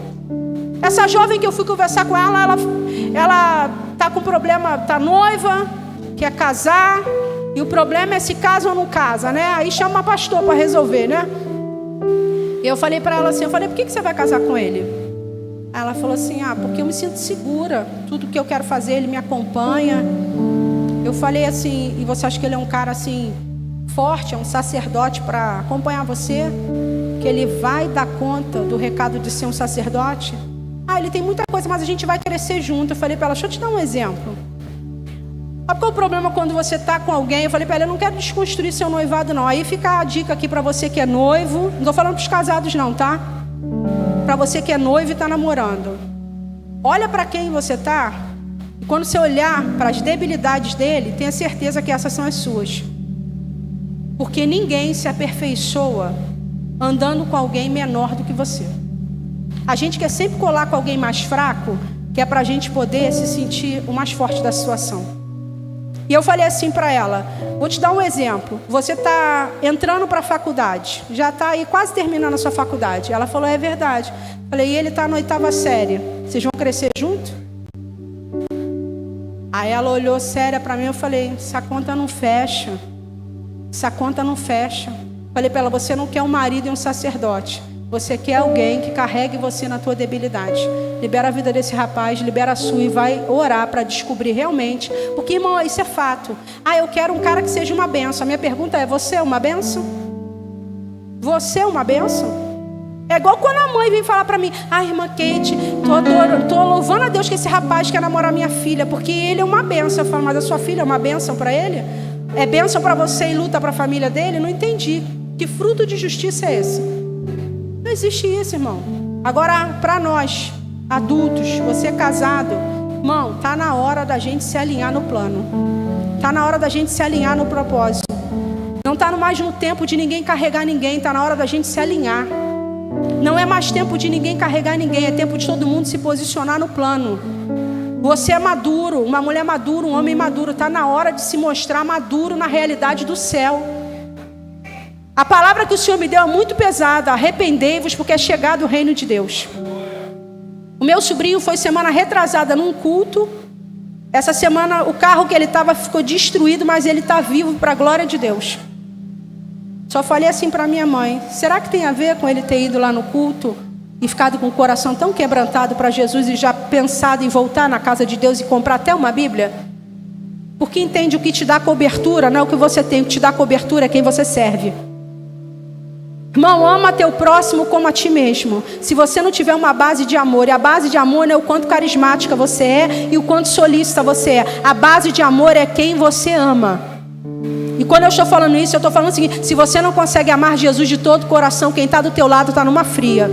Essa jovem que eu fui conversar com ela está com problema, está noiva, quer casar. E o problema é se casa ou não casa, né? Aí chama uma pastor para resolver, né? E eu falei para ela assim, por que você vai casar com ele? Ela falou assim, porque eu me sinto segura. Tudo que eu quero fazer, ele me acompanha. Eu falei assim, e você acha que ele é um cara assim, forte, é um sacerdote para acompanhar você? Que ele vai dar conta do recado de ser um sacerdote? Ele tem muita coisa, mas a gente vai crescer junto. Eu falei para ela, deixa eu te dar um exemplo. Sabe qual é o problema quando você está com alguém? Eu falei para ela, eu não quero desconstruir seu noivado não. Aí fica a dica aqui para você que é noivo. Não estou falando para os casados não, tá? Para você que é noivo e está namorando. Olha para quem você está. E quando você olhar para as debilidades dele, tenha certeza que essas são as suas. Porque ninguém se aperfeiçoa andando com alguém menor do que você. A gente quer sempre colar com alguém mais fraco, que é para a gente poder se sentir o mais forte da situação. E eu falei assim para ela, vou te dar um exemplo. Você está entrando para a faculdade, já está aí quase terminando a sua faculdade. Ela falou, é verdade. Falei, e ele está na 8ª série. Vocês vão crescer junto? Aí ela olhou séria para mim, eu falei, essa conta não fecha. Essa conta não fecha. Falei para ela, você não quer um marido e um sacerdote. Você quer alguém que carregue você na tua debilidade. Libera a vida desse rapaz, libera a sua e vai orar para descobrir realmente. Porque, irmão, isso é fato. Eu quero um cara que seja uma bênção. A minha pergunta é, você é uma bênção? Você é uma bênção? É igual quando a mãe vem falar para mim, irmã Kate, tô louvando a Deus que esse rapaz quer namorar minha filha, porque ele é uma bênção. Eu falo, mas a sua filha é uma bênção para ele? É bênção para você e luta para a família dele? Não entendi. Que fruto de justiça é esse? Não existe isso, irmão. Agora, para nós, adultos, você é casado, irmão, tá na hora da gente se alinhar no plano. Tá na hora da gente se alinhar no propósito. Não tá mais no tempo de ninguém carregar ninguém, tá na hora da gente se alinhar. Não é mais tempo de ninguém carregar ninguém, é tempo de todo mundo se posicionar no plano. Você é maduro, uma mulher madura, um homem maduro, tá na hora de se mostrar maduro na realidade do céu. A palavra que o Senhor me deu é muito pesada. Arrependei-vos porque é chegado o reino de Deus. O meu sobrinho foi semana retrasada num culto. Essa semana o carro que ele estava ficou destruído, mas ele está vivo para a glória de Deus. Só falei assim para minha mãe, será que tem a ver com ele ter ido lá no culto e ficado com o coração tão quebrantado para Jesus e já pensado em voltar na casa de Deus e comprar até uma Bíblia? Porque entende, o que te dá cobertura não é o que você tem, o que te dá cobertura é quem você serve. Irmão, ama teu próximo como a ti mesmo. Se você não tiver uma base de amor, e a base de amor não é o quanto carismática você é e o quanto solícita você é. A base de amor é quem você ama. E quando eu estou falando isso, eu estou falando o seguinte, se você não consegue amar Jesus de todo o coração, quem está do teu lado está numa fria.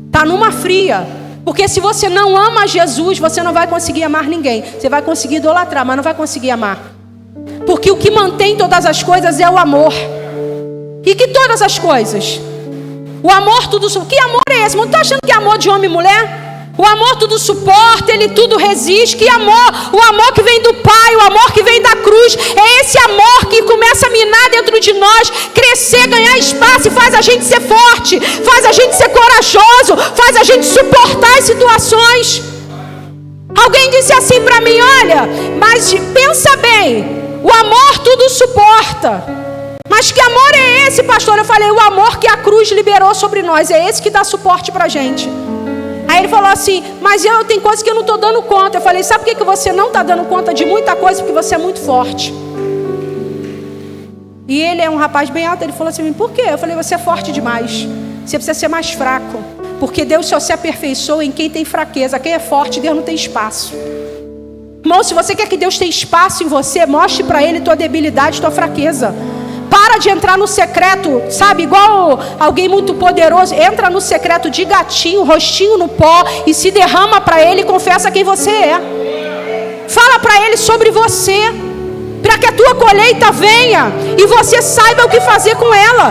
Está numa fria. Porque se você não ama Jesus, você não vai conseguir amar ninguém. Você vai conseguir idolatrar, mas não vai conseguir amar. Porque o que mantém todas as coisas é o amor. E que todas as coisas? O amor tudo... Que amor é esse? Não está achando que é amor de homem e mulher? O amor tudo suporta, ele tudo resiste. Que amor? O amor que vem do Pai, o amor que vem da cruz. É esse amor que começa a minar dentro de nós, crescer, ganhar espaço e faz a gente ser forte, faz a gente ser corajoso, faz a gente suportar as situações. Alguém disse assim para mim, olha, mas pensa bem, o amor tudo suporta. Mas que amor é esse, pastor? Eu falei, o amor que a cruz liberou sobre nós, é esse que dá suporte pra gente. Aí ele falou assim, mas tem coisas que eu não estou dando conta. Eu falei, sabe por que você não está dando conta de muita coisa? Porque você é muito forte. E ele é um rapaz bem alto, ele falou assim, por quê? Eu falei, você é forte demais, você precisa ser mais fraco. Porque Deus só se aperfeiçoa em quem tem fraqueza. Quem é forte, Deus não tem espaço. Irmão, se você quer que Deus tenha espaço em você, mostre para Ele tua debilidade, tua fraqueza. Para de entrar no secreto, sabe, igual alguém muito poderoso. Entra no secreto de gatinho, rostinho no pó, e se derrama para Ele e confessa quem você é. Fala para Ele sobre você. para que a tua colheita venha e você saiba o que fazer com ela.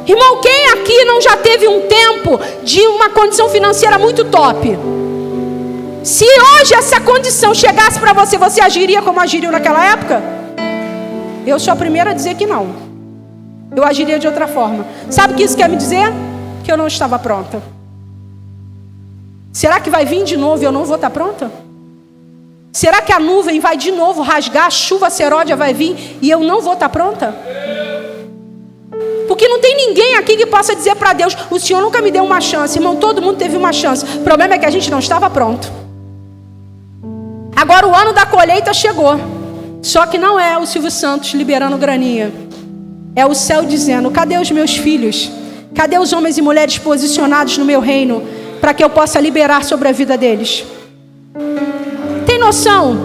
Irmão, quem aqui não já teve um tempo de uma condição financeira muito top? Se hoje essa condição chegasse para você, você agiria como agiria naquela época? Eu sou a primeira a dizer que não. Eu agiria de outra forma. Sabe o que isso quer me dizer? Que eu não estava pronta. Será que vai vir de novo e eu não vou estar pronta? Será que a nuvem vai de novo rasgar, a chuva seródia vai vir e eu não vou estar pronta? Porque não tem ninguém aqui que possa dizer para Deus: o Senhor nunca me deu uma chance. Irmão, todo mundo teve uma chance. O problema é que a gente não estava pronto. Agora o ano da colheita chegou. Só que não é o Silvio Santos liberando graninha. É o céu dizendo: cadê os meus filhos? Cadê os homens e mulheres posicionados no meu reino, para que eu possa liberar sobre a vida deles? Tem noção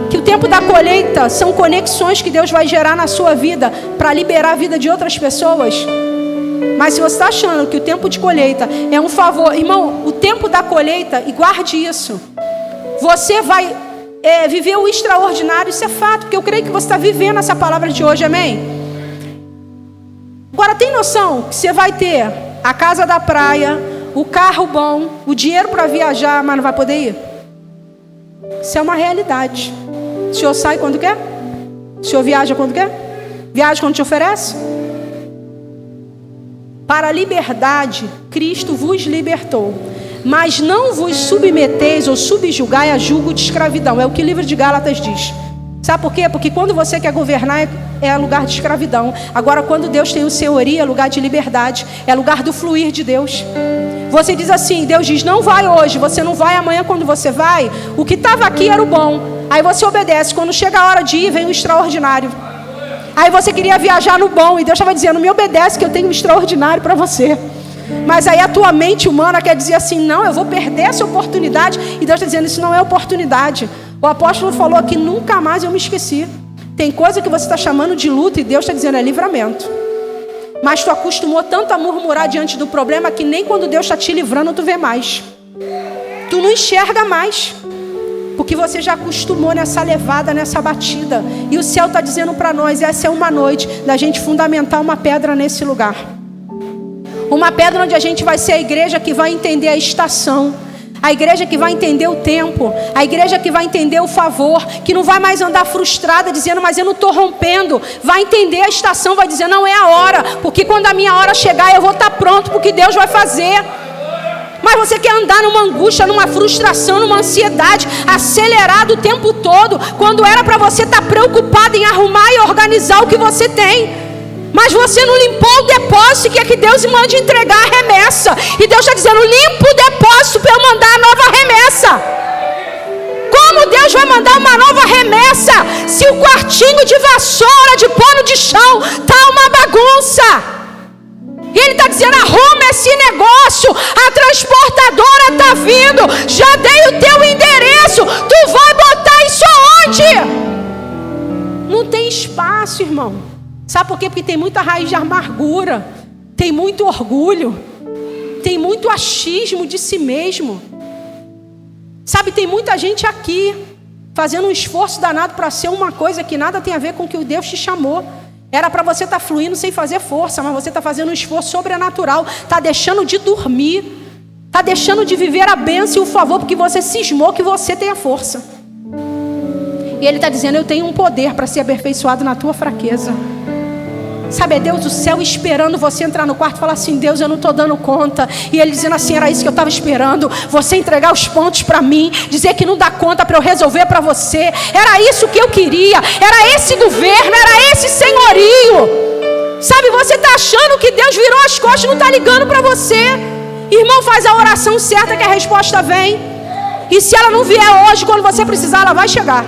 que o tempo da colheita são conexões que Deus vai gerar na sua vida para liberar a vida de outras pessoas? Mas se você está achando que o tempo de colheita é um favor, irmão, o tempo da colheita, e guarde isso, você vai viver o extraordinário. Isso é fato, porque eu creio que você está vivendo essa palavra de hoje, amém? Agora tem noção que você vai ter a casa da praia, o carro bom, o dinheiro para viajar, mas não vai poder ir? Isso é uma realidade. O Senhor sai quando quer? O Senhor viaja quando quer? Viaja quando te oferece? Para a liberdade, Cristo vos libertou. Mas não vos submeteis ou subjugai a julgo de escravidão. É o que o livro de Gálatas diz. Sabe por quê? Porque quando você quer governar é lugar de escravidão. Agora quando Deus tem o senhorio é lugar de liberdade. É lugar do fluir de Deus. Você diz assim, Deus diz: não vai hoje, você não vai amanhã. Quando você vai, o que estava aqui era o bom. Aí você obedece. Quando chega a hora de ir, vem o extraordinário. Aí você queria viajar no bom, e Deus estava dizendo: me obedece que eu tenho um extraordinário para você. Mas aí a tua mente humana quer dizer assim: não, eu vou perder essa oportunidade. E Deus está dizendo: isso não é oportunidade. O apóstolo falou aqui: nunca mais eu me esqueci. Tem coisa que você está chamando de luta e Deus está dizendo: é livramento. Mas tu acostumou tanto a murmurar diante do problema que nem quando Deus está te livrando tu vê mais. Tu não enxerga mais, porque você já acostumou nessa levada, nessa batida. E o céu está dizendo para nós: essa é uma noite da gente fundamentar uma pedra nesse lugar. Uma pedra onde a gente vai ser a igreja que vai entender a estação, a igreja que vai entender o tempo, a igreja que vai entender o favor, que não vai mais andar frustrada dizendo: mas eu não estou rompendo. Vai entender a estação, vai dizer: não é a hora, porque quando a minha hora chegar eu vou estar pronto, porque Deus vai fazer. Mas você quer andar numa angústia, numa frustração, numa ansiedade, acelerado o tempo todo, quando era para você estar preocupado em arrumar e organizar o que você tem. Mas você não limpou o depósito, que é que Deus mande entregar a remessa. E Deus está dizendo: limpa o depósito para eu mandar a nova remessa. Como Deus vai mandar uma nova remessa se o quartinho de vassoura, de pano de chão, está uma bagunça? E Ele está dizendo: arruma esse negócio, a transportadora está vindo, já dei o teu endereço, tu vai botar isso aonde? Não tem espaço, irmão. Sabe por quê? Porque tem muita raiz de amargura, tem muito orgulho, tem muito achismo de si mesmo. Sabe, tem muita gente aqui fazendo um esforço danado para ser uma coisa que nada tem a ver com o que Deus te chamou. Era para você estar fluindo sem fazer força, mas você está fazendo um esforço sobrenatural, está deixando de dormir, está deixando de viver a bênção e o favor, porque você cismou que você tem a força. E Ele está dizendo: eu tenho um poder para ser aperfeiçoado na tua fraqueza. Sabe, é Deus do céu esperando você entrar no quarto e falar assim: Deus, eu não estou dando conta. E Ele dizendo assim: era isso que eu estava esperando, você entregar os pontos para mim, dizer que não dá conta para eu resolver para você. Era isso que eu queria, era esse governo, era esse senhorio. Sabe, você está achando que Deus virou as costas e não está ligando para você. Irmão, faz a oração certa que a resposta vem. E se ela não vier hoje, quando você precisar, ela vai chegar.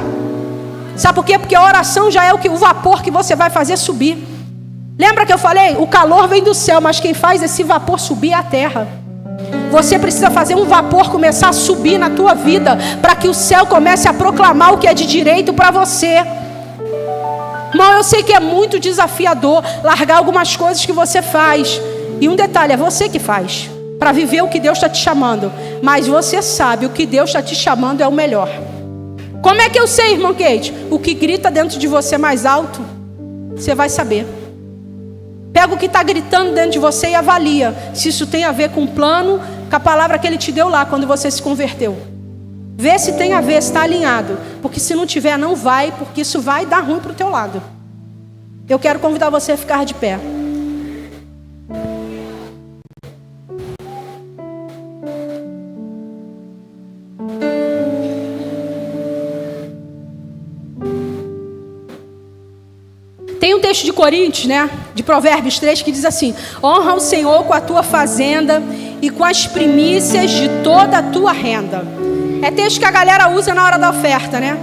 Sabe por quê? Porque a oração já é o vapor que você vai fazer subir. Lembra que eu falei? O calor vem do céu, mas quem faz esse vapor subir é a terra. Você precisa fazer um vapor começar a subir na tua vida, para que o céu comece a proclamar o que é de direito para você. Irmão, eu sei que é muito desafiador largar algumas coisas que você faz. E um detalhe, é você que faz, para viver o que Deus está te chamando. Mas você sabe, o que Deus está te chamando é o melhor. Como é que eu sei, irmão Kate? O que grita dentro de você mais alto, você vai saber. Pega o que está gritando dentro de você e avalia se isso tem a ver com o plano, com a palavra que ele te deu lá quando você se converteu. Vê se tem a ver, se está alinhado. Porque se não tiver, não vai, porque isso vai dar ruim para o teu lado. Eu quero convidar você a ficar de pé. Tem um texto de Coríntios, né? De Provérbios 3, que diz assim: honra o Senhor com a tua fazenda e com as primícias de toda a tua renda. É texto que a galera usa na hora da oferta, né?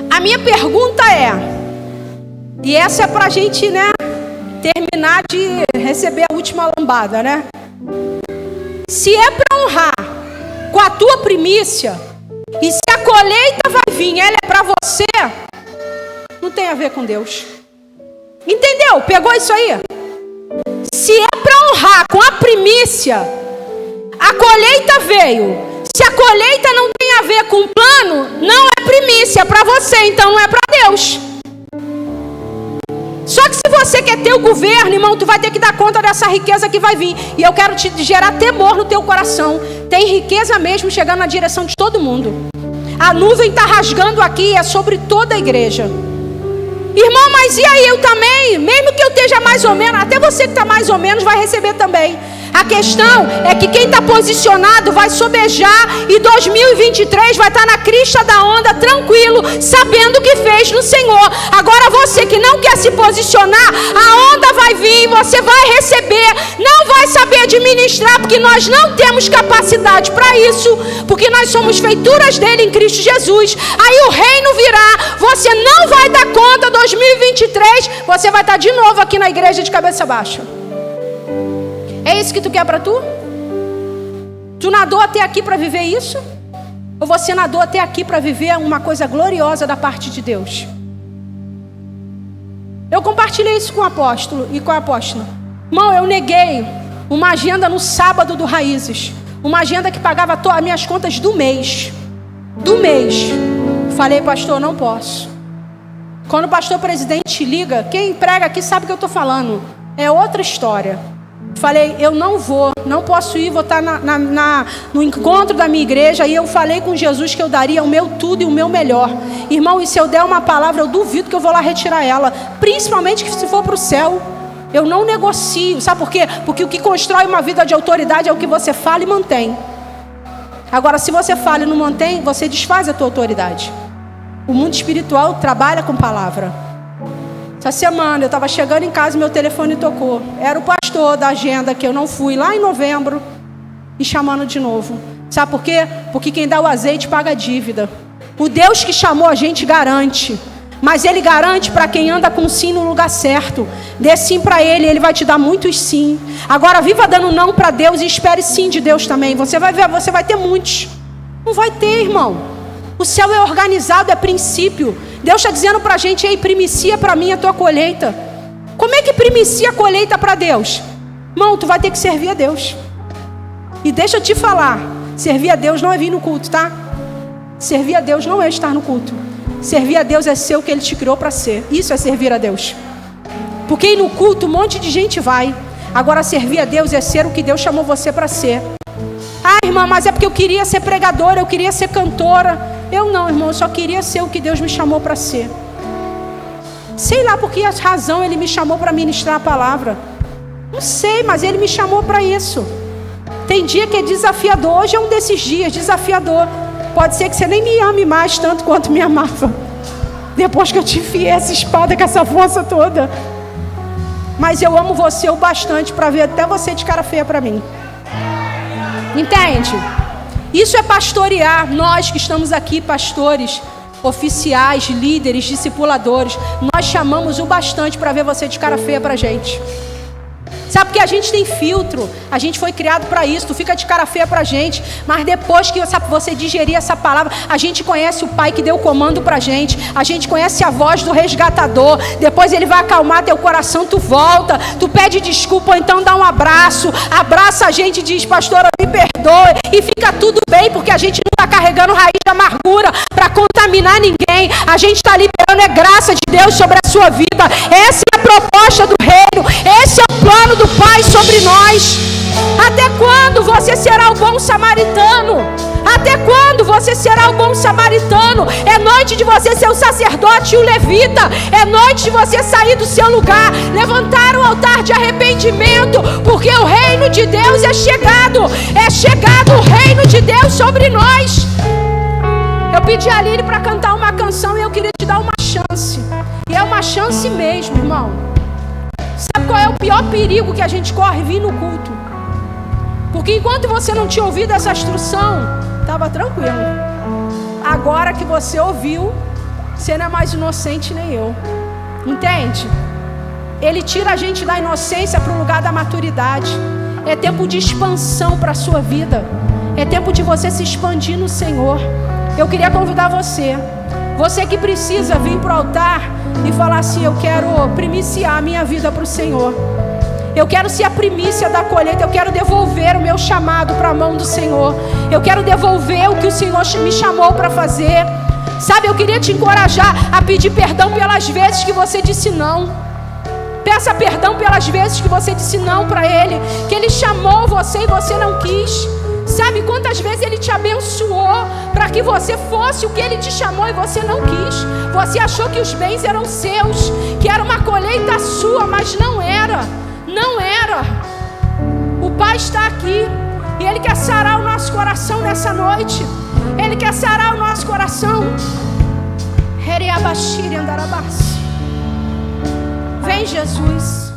A minha pergunta é, e essa é pra gente, né, terminar de receber a última lambada, né? Se é pra honrar com a tua primícia, e se a colheita vai vir, ela é pra você, não tem a ver com Deus. Entendeu? Pegou isso aí? Se é para honrar com a primícia, a colheita veio. Se a colheita não tem a ver com o plano, não é primícia para você, então não é para Deus. Só que se você quer ter o governo, irmão, tu vai ter que dar conta dessa riqueza que vai vir. E eu quero te gerar temor no teu coração. Tem riqueza mesmo chegando na direção de todo mundo. A nuvem está rasgando aqui, é sobre toda a igreja. Irmão, mas e aí, eu também, mesmo que eu esteja mais ou menos, até você que está mais ou menos vai receber também. A questão é que quem está posicionado vai sobejar e 2023 vai estar na crista da onda, tranquilo, sabendo o que fez no Senhor. Agora você que não quer se posicionar, a onda vai vir, você vai receber, não vai saber administrar, porque nós não temos capacidade para isso, porque nós somos feituras dele em Cristo Jesus. Aí o reino virá, você não vai dar conta, 2023, você vai estar de novo aqui na igreja de cabeça baixa. É isso que tu quer para tu? Tu nadou até aqui para viver isso? Ou você nadou até aqui para viver uma coisa gloriosa da parte de Deus? Eu compartilhei isso com o apóstolo e com a apóstola. Irmão, eu neguei uma agenda no sábado do Raízes. Uma agenda que pagava as minhas contas do mês. Do mês. Falei, pastor, não posso. Quando o pastor presidente liga, quem prega aqui sabe o que eu estou falando. É outra história. Falei, eu não vou, não posso ir, vou estar no encontro da minha igreja. E eu falei com Jesus que eu daria o meu tudo e o meu melhor. Irmão, e se eu der uma palavra, eu duvido que eu vou lá retirar ela. Principalmente que se for para o céu. Eu não negocio, sabe por quê? Porque o que constrói uma vida de autoridade é o que você fala e mantém. Agora, se você fala e não mantém, você desfaz a tua autoridade. O mundo espiritual trabalha com palavra. Essa semana eu estava chegando em casa e meu telefone tocou. Era o pastor da agenda que eu não fui lá em novembro e chamando de novo. Sabe por quê? Porque quem dá o azeite paga a dívida. O Deus que chamou a gente garante. Mas Ele garante para quem anda com sim no lugar certo. Dê sim para Ele, Ele vai te dar muitos sim. Agora viva dando não para Deus e espere sim de Deus também. Você vai ver, você vai ter muitos. Não vai ter, irmão. O céu é organizado, é princípio. Deus está dizendo para a gente, ei, primicia para mim a tua colheita. Como é que primicia a colheita para Deus? Irmão, tu vai ter que servir a Deus. E deixa eu te falar, servir a Deus não é vir no culto, tá? Servir a Deus não é estar no culto. Servir a Deus é ser o que Ele te criou para ser. Isso é servir a Deus. Porque ir no culto um monte de gente vai. Agora servir a Deus é ser o que Deus chamou você para ser. Ah, irmã, mas é porque eu queria ser pregadora, eu queria ser cantora. Eu não, irmão, eu só queria ser o que Deus me chamou para ser. Sei lá por que razão Ele me chamou para ministrar a palavra. Não sei, mas Ele me chamou para isso. Tem dia que é desafiador. Hoje é um desses dias, desafiador. Pode ser que você nem me ame mais tanto quanto me amava. Depois que eu te enfiei essa espada com essa força toda. Mas eu amo você o bastante para ver até você de cara feia para mim. Entende? Isso é pastorear. Nós que estamos aqui, pastores, oficiais, líderes, discipuladores, nós chamamos o bastante para ver você de cara feia pra gente. Sabe porque a gente tem filtro, a gente foi criado para isso. Tu fica de cara feia pra gente, mas depois que você digerir essa palavra, a gente conhece o Pai que deu o comando pra gente, a gente conhece a voz do resgatador. Depois Ele vai acalmar teu coração, tu volta, tu pede desculpa, ou então dá um abraço, abraça a gente e diz, pastora, me perdoe, e fica tudo bem, porque a gente não está carregando raiz de amargura para contra contaminar ninguém. A gente está liberando graça de Deus sobre a sua vida. Essa é a proposta do reino. Esse é o plano do Pai sobre nós. Até quando você será o bom samaritano? Até quando você será o bom samaritano? É noite de você ser o sacerdote e o levita. É noite de você sair do seu lugar, levantar o altar de arrependimento, porque o reino de Deus é chegado. É chegado o reino de Deus sobre nós. Eu pedi a Aline para cantar uma canção e eu queria te dar uma chance. E é uma chance mesmo, irmão. Sabe qual é o pior perigo que a gente corre vir no culto? Porque enquanto você não tinha ouvido essa instrução, estava tranquilo. Agora que você ouviu, você não é mais inocente nem eu. Entende? Ele tira a gente da inocência para o lugar da maturidade. É tempo de expansão para a sua vida. É tempo de você se expandir no Senhor. Eu queria convidar você que precisa vir para o altar e falar assim: eu quero primiciar a minha vida para o Senhor. Eu quero ser a primícia da colheita. Eu quero devolver o meu chamado para a mão do Senhor. Eu quero devolver o que o Senhor me chamou para fazer. Sabe, eu queria te encorajar a pedir perdão pelas vezes que você disse não. Peça perdão pelas vezes que você disse não para Ele, que Ele chamou você e você não quis. Sabe quantas vezes Ele te abençoou para que você fosse o que Ele te chamou e você não quis? Você achou que os bens eram seus, que era uma colheita sua, mas não era. Não era. O Pai está aqui e Ele quer sarar o nosso coração nessa noite. Ele quer sarar o nosso coração. Vem, Jesus.